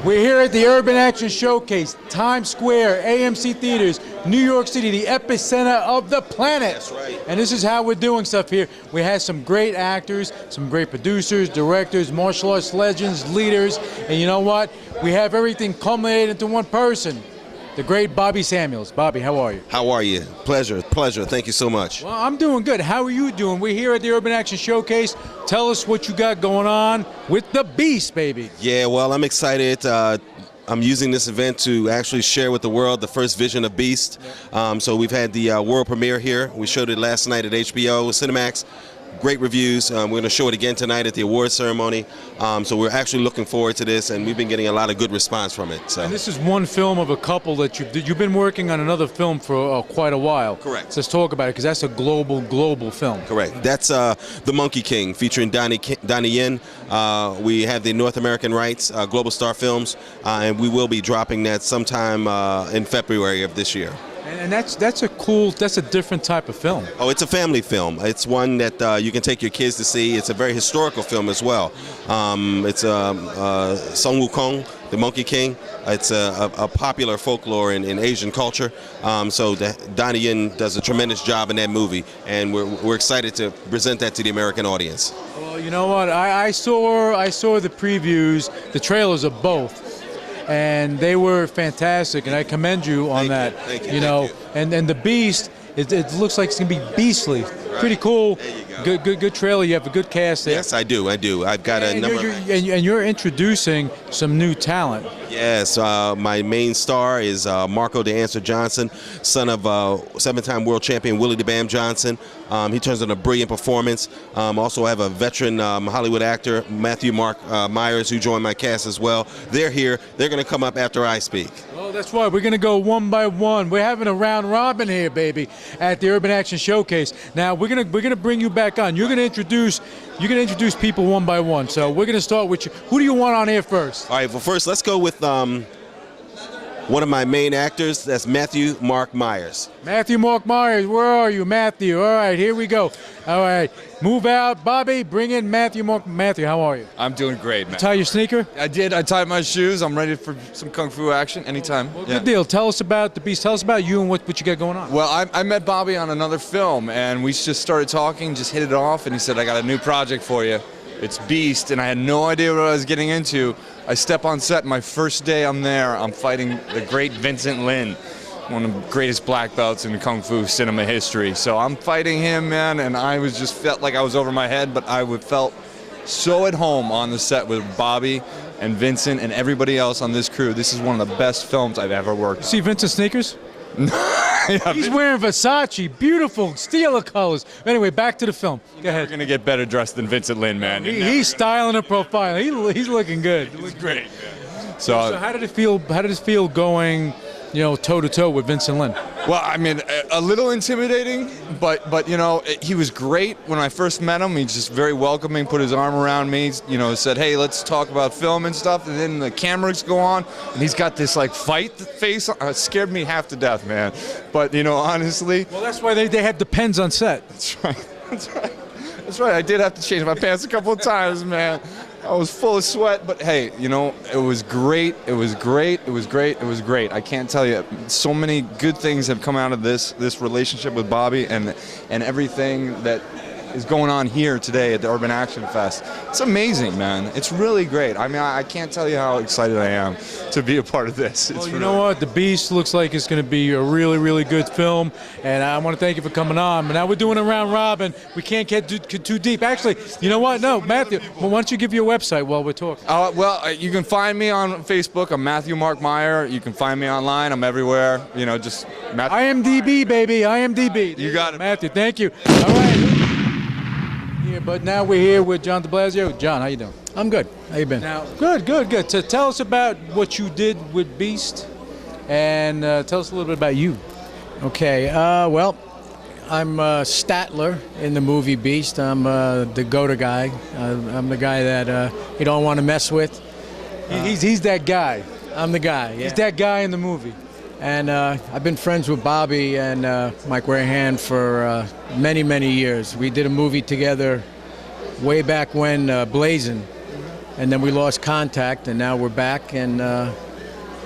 We're here at the Urban Action Showcase, Times Square, AMC Theaters, New York City, the epicenter of the planet. That's right. And this is how we're doing stuff here. We have some great actors, some great producers, directors, martial arts legends, leaders, and you know what? We have everything culminated into one person, the great Bobby Samuels. Bobby, how are you? How are you? Pleasure. Thank you so much. Well, I'm doing good. How are you doing? We're here at the Urban Action Showcase. Tell us what you got going on with the Beast, baby. Yeah, well, I'm excited. I'm using this event to actually share with the world the first vision of Beast. So we've had the world premiere here. We showed it last night at HBO, Cinemax. Great reviews. We're going to show it again tonight at the awards ceremony. So we're actually looking forward to this, and we've been getting a lot of good response from it. So. And this is one film of a couple that you've been working on another film for quite a while. Correct. So let's talk about it, because that's a global film. Correct. That's The Monkey King, featuring Donnie Yen. We have the North American rights, Global Star Films, and we will be dropping that sometime in February of this year. And that's a different type of film. Oh, it's a family film. It's one that you can take your kids to see. It's a very historical film as well. It's Sun Wukong, the Monkey King. It's a popular folklore in Asian culture. So Donnie Yen does a tremendous job in that movie, and we're excited to present that to the American audience. Well, you know what? I saw the previews, the trailers of both. And they were fantastic, and I commend you on that. Thank you. You know, and the Beast, it looks like it's gonna be beastly. Right. Pretty cool. There you go. Good trailer. You have a good cast there. Yes, I do. I've got a number. And you're introducing some new talent. Yes, my main star is Marco DaAnswer Johnson, son of 7-time world champion Willie the Bam Johnson. He turns in a brilliant performance. Also, I have a veteran Hollywood actor, Matthew Myers, who joined my cast as well. They're here. They're going to come up after I speak. Oh, that's right. We're going to go one by one. We're having a round robin here, baby, at the Urban Action Showcase. Now we're gonna bring you back on. You're gonna introduce people one by one. So we're gonna start with you. Who do you want on here first? All right. Well, first let's go with one of my main actors. That's Matthew Mark Myers. Matthew Mark Myers, where are you, Matthew? All right, here we go. All right, move out, Bobby. Bring in Matthew Mark. Matthew, how are you? I'm doing great, man. Tie your sneaker? I did. I tied my shoes. I'm ready for some kung fu action anytime. Well, good deal. Tell us about the Beast. Tell us about you and what you got going on. Well, I met Bobby on another film, and we just started talking, just hit it off, and he said, I got a new project for you. It's Beast, and I had no idea what I was getting into. I step on set, my first day I'm there, I'm fighting the great Vincent Lin, one of the greatest black belts in Kung Fu cinema history. So I'm fighting him, man, and I just felt like I was over my head, but I felt so at home on the set with Bobby and Vincent and everybody else on this crew. This is one of the best films I've ever worked on. See Vincent's sneakers? Yeah, he's wearing Versace, beautiful, steel colors. Anyway, back to the film. Go ahead. You're gonna get better dressed than Vincent Lin, man. He's styling a profile. He's looking good. He's great, man. So how did it feel? How did it feel going, toe to toe with Vincent Lin? Well, I mean, a little intimidating, but he was great when I first met him. He's just very welcoming. Put his arm around me. Said, "Hey, let's talk about film and stuff." And then the cameras go on, and he's got this like fight face. It scared me half to death, man. But honestly. Well, that's why they have the pens on set. That's right. That's right. I did have to change my pants a couple of times, man. I was full of sweat, but hey, it was great. It was great. It was great. It was great. I can't tell you. So many good things have come out of this relationship with Bobby and everything that is going on here today at the Urban Action Fest. It's amazing, man. It's really great. I mean, I can't tell you how excited I am to be a part of this. Well, you know what? The Beast looks like it's going to be a really, really good film, and I want to thank you for coming on. But now we're doing a round robin. We can't get too deep. Actually, you know what? No, Matthew, well, why don't you give your website while we're talking? You can find me on Facebook. I'm Matthew Mark Meyer. You can find me online. I'm everywhere. Just Matthew. IMDb, baby. IMDb. You got it. Matthew, thank you. All right. But now we're here with John de Blasio. John, how you doing? I'm good. How you been? Now, good. So tell us about what you did with Beast, and tell us a little bit about you. Okay. Well, I'm Statler in the movie Beast. I'm the go-to guy. I'm the guy that you don't want to mess with. He's that guy. I'm the guy. Yeah. He's that guy in the movie. And I've been friends with Bobby and Mike Warahan for many, many years. We did a movie together way back when, Blazin'. and then we lost contact, and now we're back. And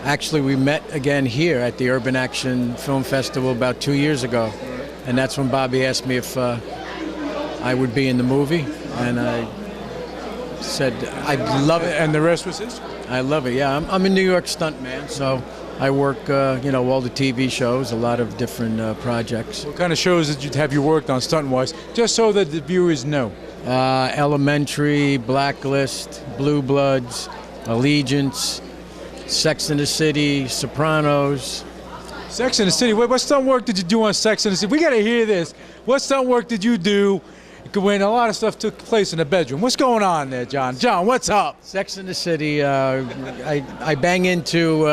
actually, we met again here at the Urban Action Film Festival about 2 years ago, and that's when Bobby asked me if I would be in the movie, and I said I'd love it. And the rest was history. I love it. Yeah, I'm a New York stuntman, so I work, all the TV shows, a lot of different projects. What kind of shows have you worked on stunt-wise, just so that the viewers know? Elementary, Blacklist, Blue Bloods, Allegiance, Sex and the City, Sopranos. Sex and the City. What stunt work did you do on Sex and the City? We got to hear this. What stunt work did you do when a lot of stuff took place in the bedroom? What's going on there, John? John, what's up? Sex and the City. I bang into.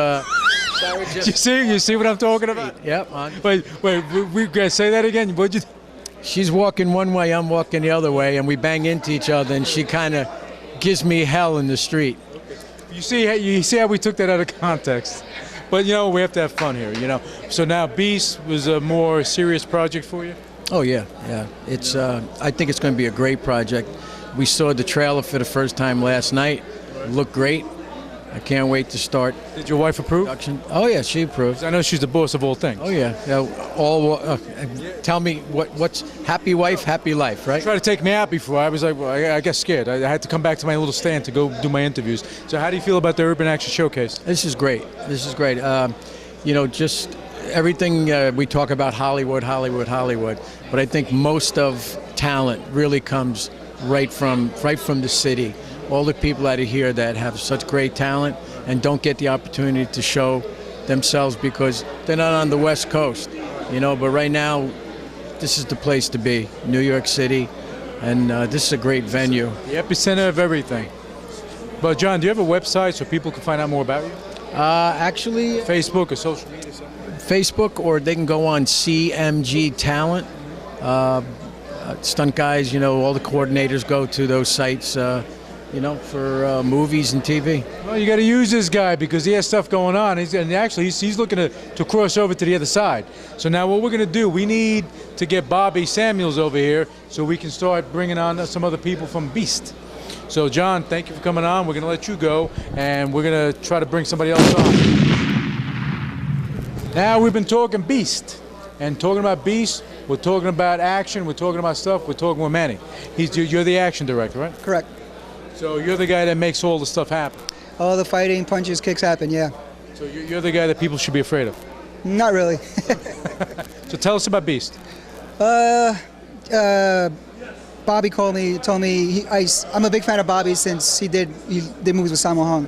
You see what I'm talking about? Yep. Wait, we gotta say that again. What'd you? She's walking one way, I'm walking the other way, and we bang into each other, and she kind of gives me hell in the street. You see how we took that out of context. But we have to have fun here. So now Beast was a more serious project for you. Oh yeah. It's. I think it's going to be a great project. We saw the trailer for the first time last night. It looked great. I can't wait to start. Did your wife approve? Production. Oh yeah, she approves. I know she's the boss of all things. Oh yeah. Tell me what's happy wife, happy life, right? She tried to take me out before. I was like, well, I got scared. I had to come back to my little stand to go do my interviews. So how do you feel about the Urban Action Showcase? This is great. Just everything we talk about Hollywood, but I think most of talent really comes right from the city. All the people out of here that have such great talent and don't get the opportunity to show themselves because they're not on the West Coast, But right now, this is the place to be, New York City, and this is a great venue. The epicenter of everything. But John, do you have a website so people can find out more about you? Actually, Facebook or social media? Facebook, or they can go on CMG Talent. Stunt guys, all the coordinators go to those sites. For movies and TV. Well, you got to use this guy because he has stuff going on. He's looking to cross over to the other side. So now what we're going to do, we need to get Bobby Samuels over here so we can start bringing on some other people from Beast. So John, thank you for coming on. We're going to let you go, and we're going to try to bring somebody else on. Now we've been talking Beast. And talking about Beast, we're talking about action, we're talking about stuff, we're talking with Manny. You're the action director, right? Correct. So you're the guy that makes all the stuff happen. All the fighting, punches, kicks happen, yeah. So you're the guy that people should be afraid of. Not really. So tell us about Beast. Bobby told me, I'm a big fan of Bobby since he did movies with Sammo Hung.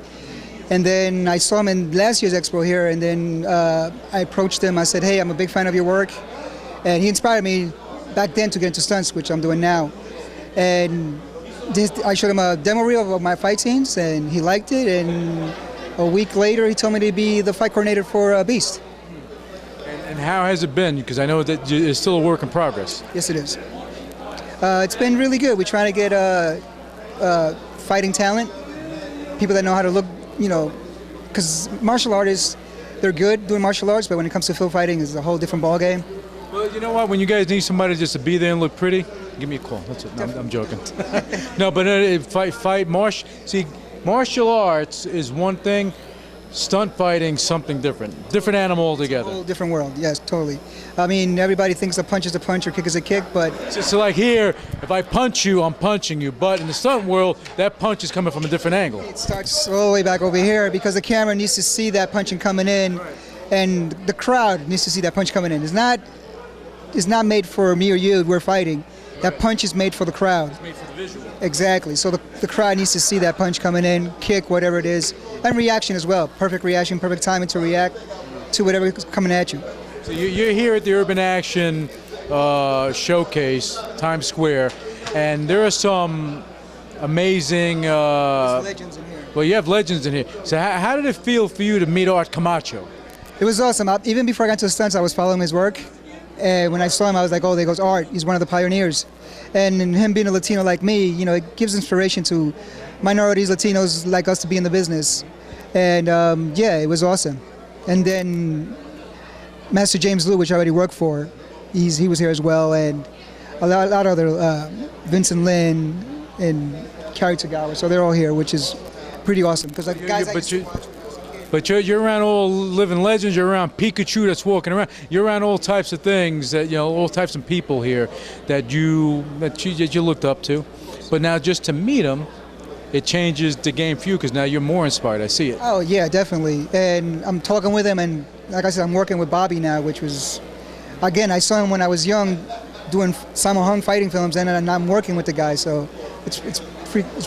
And then I saw him in last year's expo here, and then I approached him. I said, hey, I'm a big fan of your work. And he inspired me back then to get into stunts, which I'm doing now. And I showed him a demo reel of my fight scenes, and he liked it. And a week later, he told me to be the fight coordinator for Beast. And how has it been? Because I know that it's still a work in progress. Yes, it is. It's been really good. We're trying to get fighting talent, people that know how to look, because martial artists, they're good doing martial arts, but when it comes to film fighting, it's a whole different ballgame. Well, you know what? When you guys need somebody just to be there and look pretty, give me a call. That's it. No, I'm joking. No, but martial arts is one thing. Stunt fighting, something different. Different animal altogether. A whole different world. Yes, totally. I mean, everybody thinks a punch is a punch or kick is a kick, but so like here, if I punch you, I'm punching you. But in the stunt world, that punch is coming from a different angle. It starts all the way back over here because the camera needs to see that punching coming in, and the crowd needs to see that punch coming in. It's not made for me or you. We're fighting. That punch is made for the crowd. It's made for the visual. Exactly. So the crowd needs to see that punch coming in, kick, whatever it is, and reaction as well. Perfect reaction, perfect timing to react to whatever is coming at you. So you're here at the Urban Action Showcase, Times Square, and there are some amazing... There's legends in here. Well, you have legends in here. So how did it feel for you to meet Art Camacho? It was awesome. Even before I got to the stunts, I was following his work. And when I saw him, I was like, oh, there goes Art. He's one of the pioneers. And him being a Latino like me, it gives inspiration to minorities, Latinos like us to be in the business. And it was awesome. And then Master James Liu, which I already worked for, he was here as well. And a lot of other, Vincent Lin and Tagawa. So they're all here, which is pretty awesome. Because like guys, But you're around all living legends. You're around Pikachu that's walking around. You're around all types of things that all types of people here that you looked up to. But now just to meet them, it changes the game for you because now you're more inspired. I see it. Oh yeah, definitely. And I'm talking with him, and like I said, I'm working with Bobby now, which was, again, I saw him when I was young, doing Sammo Hung fighting films, and I'm working with the guy. So it's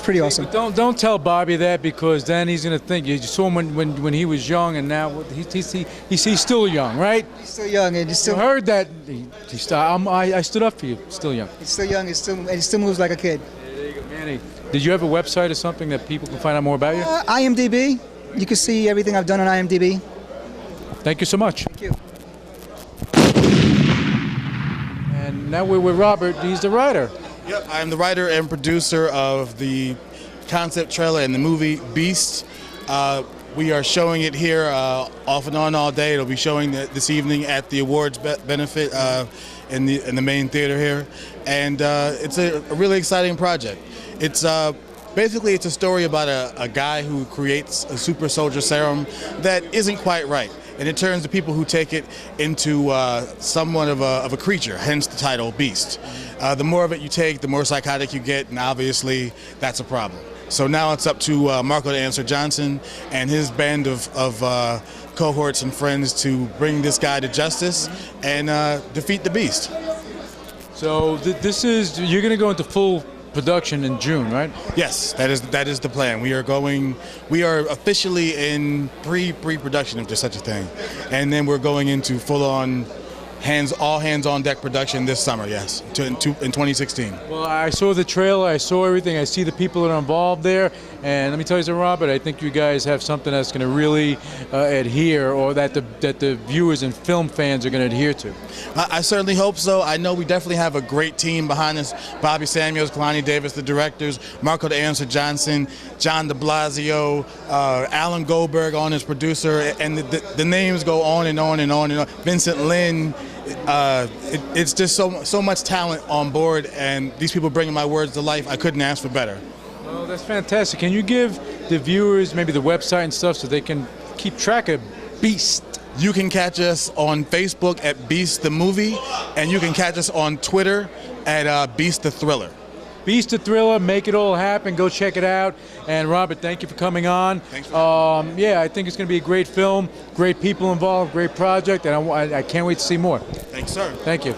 pretty awesome. But don't tell Bobby that because then he's gonna think you saw him when he was young and now he's still young, right? He's still young and he's still. You heard that? I stood up for you. Still young. He's still young. He still moves like a kid. There you go, Manny. Did you have a website or something that people can find out more about you? IMDb. You can see everything I've done on IMDb. Thank you so much. Thank you. And now we're with Robert. He's the writer. Yep, I'm the writer and producer of the concept trailer and the movie Beast. We are showing it here off and on all day. It'll be showing this evening at the awards benefit in the main theater here, and it's a really exciting project. It's basically it's a story about a guy who creates a super soldier serum that isn't quite right. And it turns the people who take it into somewhat of a creature, hence the title Beast. The more of it you take, the more psychotic you get, and obviously that's a problem. So now it's up to Marco DaAnswer Johnson and his band of cohorts and friends to bring this guy to justice and defeat the Beast. So you're going to go into full production in June, right? Yes, that is the plan. We are officially in pre-production, if there's such a thing, and then we're going into full-on all hands on deck production this summer. Yes, in 2016. Well, I saw the trailer. I saw everything. I see the people that are involved there, and let me tell you something, Robert. I think you guys have something that's going to really adhere, or that the viewers and film fans are going to adhere to. I certainly hope so. I know we definitely have a great team behind us. Bobby Samuels, Kalani Davis, the directors, Marco DaAnswer Johnson, John de Blasio, Alan Goldberg on as producer, and the names go on and on and on and on. Vincent Lin. It's just so much talent on board, and these people bringing my words to life. I couldn't ask for better. Well, that's fantastic. Can you give the viewers maybe the website and stuff so they can keep track of Beast? You can catch us on Facebook at Beast the Movie, and you can catch us on Twitter at Beast the Thriller. Beast the Thriller, make it all happen. Go check it out. And Robert, thank you for coming on. Thanks for yeah, I think it's going to be a great film, great people involved, great project, and I can't wait to see more. Thanks, sir. Thank you.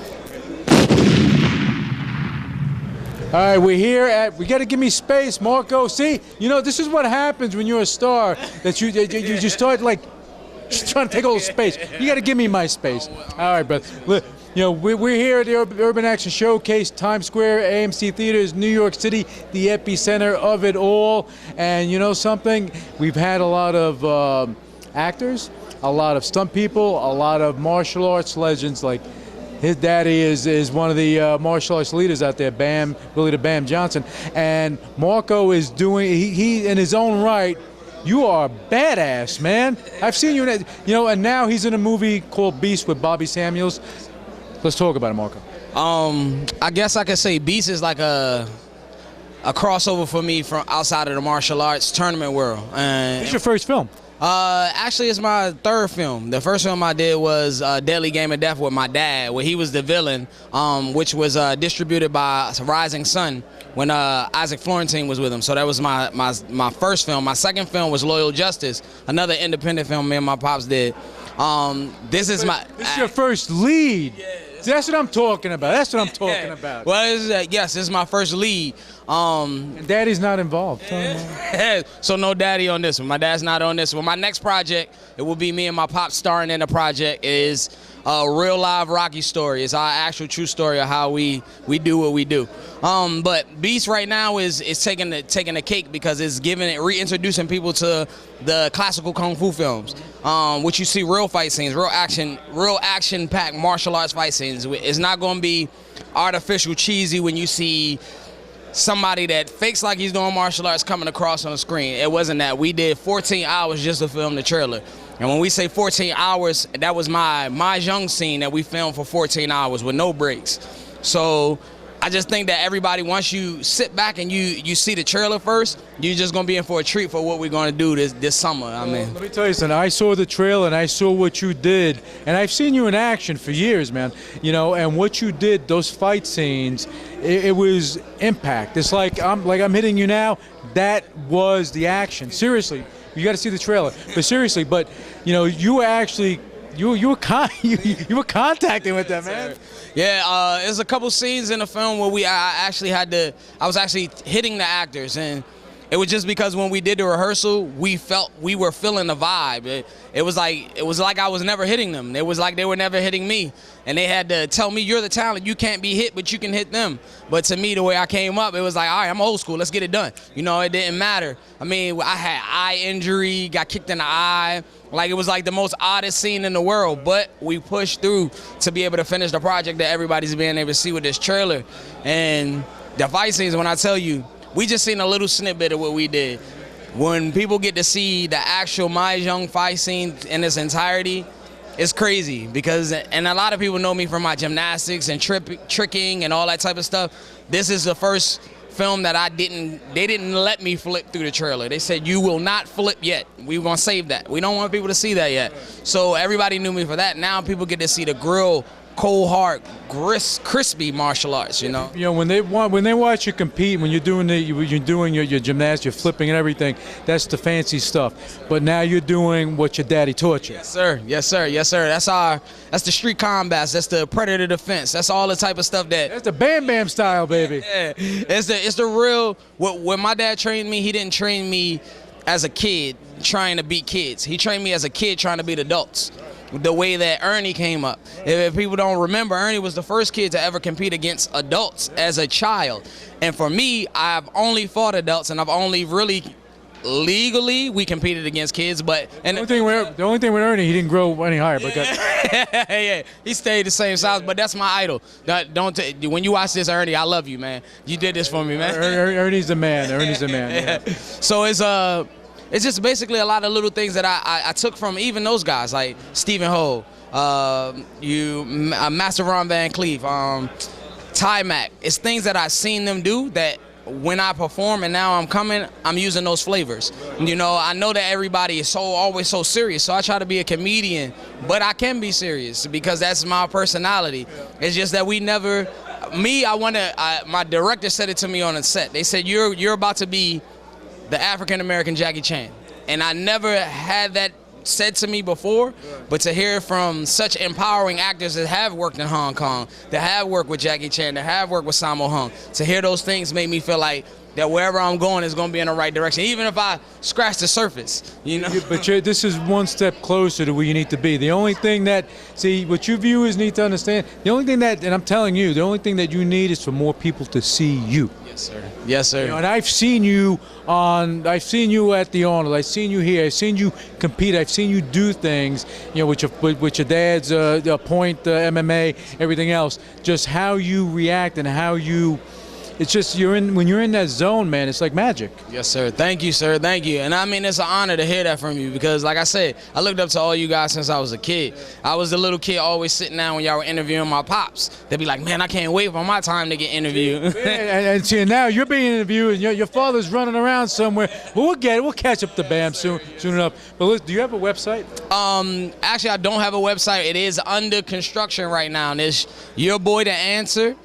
All right, we're here we got to give me space, Marco. See, this is what happens when you're a star, that you just start like just trying to take all the space. You got to give me my space. All right, brother. Look, we're here at the Urban Action Showcase, Times Square, AMC Theaters, New York City, the epicenter of it all. And you know something? We've had a lot of actors, a lot of stunt people, a lot of martial arts legends. Like his daddy is one of the martial arts leaders out there, Billy the Bam Johnson. And Marco is doing, he in his own right, you are a badass, man. I've seen you in it, and now he's in a movie called Beast with Bobby Samuels. Let's talk about it, Marco. I guess I could say Beast is like a crossover for me from outside of the martial arts tournament world. It's your first film. Actually, it's my third film. The first film I did was Deadly Game of Death with my dad, where he was the villain, which was distributed by Rising Sun when Isaac Florentine was with him. So that was my first film. My second film was Loyal Justice, another independent film me and my pops did. This is your first lead. Yeah, that's what I'm talking about. That's what I'm talking about. Well, yes, this is my first lead. And Daddy's not involved. So no daddy on this one. My dad's not on this one. My next project, it will be me and my pop starring in the project, is a real live Rocky story. It's our actual true story of how we do what we do. But Beast right now is taking the cake because it's reintroducing people to the classical kung fu films, which you see real fight scenes, real action-packed martial arts fight scenes. It's not going to be artificial, cheesy when you see somebody that fakes like he's doing martial arts coming across on the screen. It wasn't that. We did 14 hours just to film the trailer. And when we say 14 hours, that was my Mahjong scene that we filmed for 14 hours with no breaks. So I just think that everybody, once you sit back and you see the trailer first, you're just gonna be in for a treat for what we're gonna do this summer. I mean, let me tell you something. I saw the trailer and I saw what you did, and I've seen you in action for years, man. You know, and what you did, those fight scenes, it was impact. It's like I'm hitting you now. That was the action. Seriously, you got to see the trailer. But seriously, you know, you were actually. You were contacting with them, man. Yeah, there's a couple scenes in the film where I was actually hitting the actors, and it was just because when we did the rehearsal, we were feeling the vibe. It was like I was never hitting them. It was like they were never hitting me, and they had to tell me, "You're the talent. You can't be hit, but you can hit them." But to me, the way I came up, it was like, "All right, I'm old school. Let's get it done." You know, it didn't matter. I mean, I had eye injury, got kicked in the eye. Like, it was like the most oddest scene in the world, but we pushed through to be able to finish the project that everybody's being able to see with this trailer. And the fight scenes, when I tell you, we just seen a little snippet of what we did. When people get to see the actual Mahjong fight scene in its entirety, it's crazy because, and a lot of people know me from my gymnastics and tricking and all that type of stuff. This is the first film that they didn't let me flip through the trailer. They said, "You will not flip yet. We want to save that. We don't want people to see that yet." So everybody knew me for that. Now people get to see the grill, cold hard, crispy martial arts, you know. You know, when they watch you compete, when you're doing your gymnastics, you're flipping and everything, that's the fancy stuff. But now you're doing what your daddy taught you. Yes, sir. Yes, sir. Yes, sir. That's the street combats. That's the predator defense. That's all the type of stuff that's the Bam Bam style, baby. Yeah. It's the real. When my dad trained me, he didn't train me as a kid trying to beat kids. He trained me as a kid trying to beat adults. The way that Ernie came up. If people don't remember, Ernie was the first kid to ever compete against adults as a child. And for me, I've only fought adults, and I've only really legally we competed against kids. But the only thing with Ernie, he didn't grow any higher. But yeah, he stayed the same size. But that's my idol. When you watch this, Ernie, I love you, man. You did this for me, man. Ernie's the man. Ernie's the man. Yeah. So it's just basically a lot of little things that I took from even those guys like Stephen Ho, Master Ron Van Cleef, Ty Mac. It's things that I've seen them do that when I perform and now I'm using those flavors. You know, I know that everybody is always so serious, so I try to be a comedian, but I can be serious because that's my personality. It's just that my director said it to me on the set. They said, you're about to be the African-American Jackie Chan. And I never had that said to me before, but to hear from such empowering actors that have worked in Hong Kong, that have worked with Jackie Chan, that have worked with Sammo Hung, to hear those things made me feel like that wherever I'm going is going to be in the right direction, even if I scratch the surface, you know. But this is one step closer to where you need to be. The only thing what you viewers need to understand, the only thing and I'm telling you, the only thing that you need is for more people to see you. Yes, sir. Yes, sir. You know, and I've seen you at the Arnold. I've seen you here. I've seen you compete. I've seen you do things, you know, with your dad's point, MMA, everything else. Just how you react and how you. It's just when you're in that zone, man, it's like magic. Yes, sir. Thank you, sir. Thank you. And I mean, it's an honor to hear that from you because, like I said, I looked up to all you guys since I was a kid. I was the little kid always sitting down when y'all were interviewing my pops. They'd be like, "Man, I can't wait for my time to get interviewed." and see, now you're being interviewed, and your father's running around somewhere. Well, we'll catch up to Bam soon enough. But do you have a website? Actually, I don't have a website. It is under construction right now. And it's your boy DaAnswer.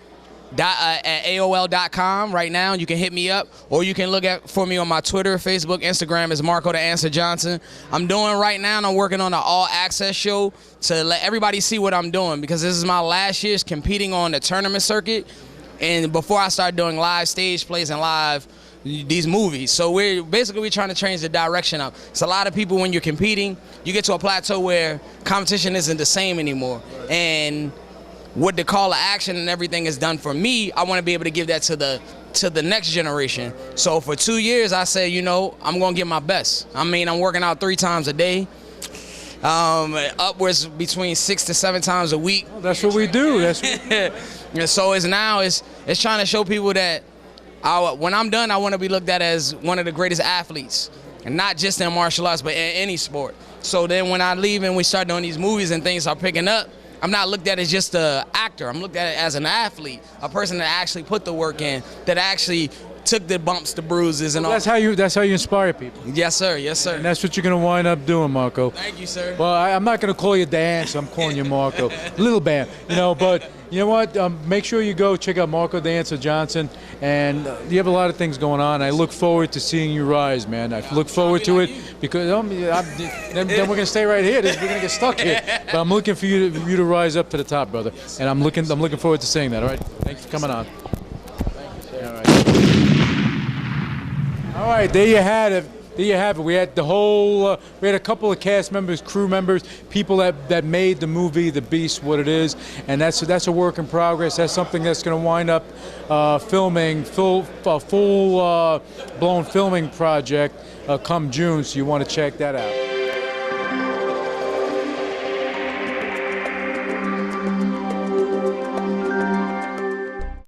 At AOL.com right now. You can hit me up, or you can look for me on my Twitter, Facebook, Instagram is Marco DaAnswer Johnson. I'm doing right now, and I'm working on an all-access show to let everybody see what I'm doing because this is my last year competing on the tournament circuit, and before I start doing live stage plays and live these movies. So we're trying to change the direction up. It's a lot of people when you're competing, you get to a plateau where competition isn't the same anymore, and what the call to action and everything is done for me, I want to be able to give that to the next generation. So for 2 years, I said, you know, I'm going to give my best. I mean, I'm working out 3 times a day, upwards between 6 to 7 times a week. Well, that's what we do. And so it's trying to show people that when I'm done, I want to be looked at as one of the greatest athletes, and not just in martial arts, but in any sport. So then when I leave and we start doing these movies and things are picking up, I'm not looked at as just an actor. I'm looked at it as an athlete, a person that actually put the work in, that actually took the bumps, the bruises, and all. That's how you inspire people. Yes, sir. Yes, sir. And that's what you're going to wind up doing, Marco. Thank you, sir. Well, I'm not going to call you DaAnswer. I'm calling you Marco. Little band, but you know what? Make sure you go check out Marco DaAnswer Johnson. And you have a lot of things going on. I look forward to seeing you rise, man. I look forward to it because then we're going to stay right here. We're going to get stuck here. But I'm looking for you to rise up to the top, brother. And I'm looking forward to seeing that. All right. Thanks for coming on. All right. All right, there you have it. We had the whole. We had a couple of cast members, crew members, people that made the movie, The Beast, what it is, and that's a work in progress. That's something that's going to wind up filming, full blown filming project come June. So you want to check that out.